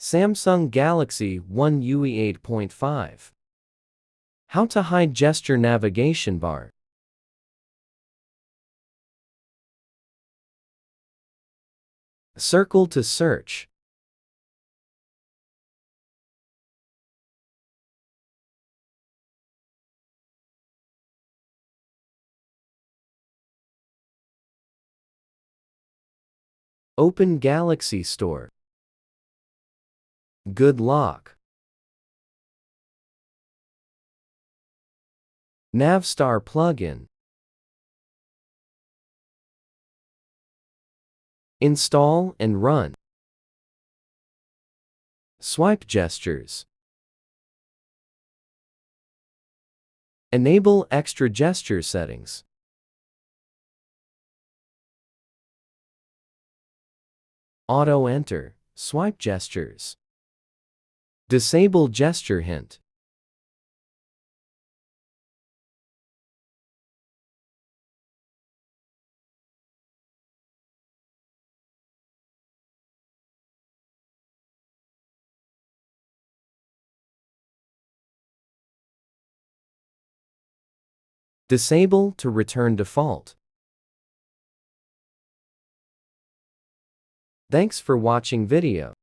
Samsung Galaxy One UI 8.5. How to hide gesture navigation bar. Circle to search. Open Galaxy Store. Good luck. Navstar plugin. Install and run. Swipe gestures. Enable extra gesture settings. Auto enter, swipe gestures. Disable gesture hint. Disable to return default. Thanks for watching video.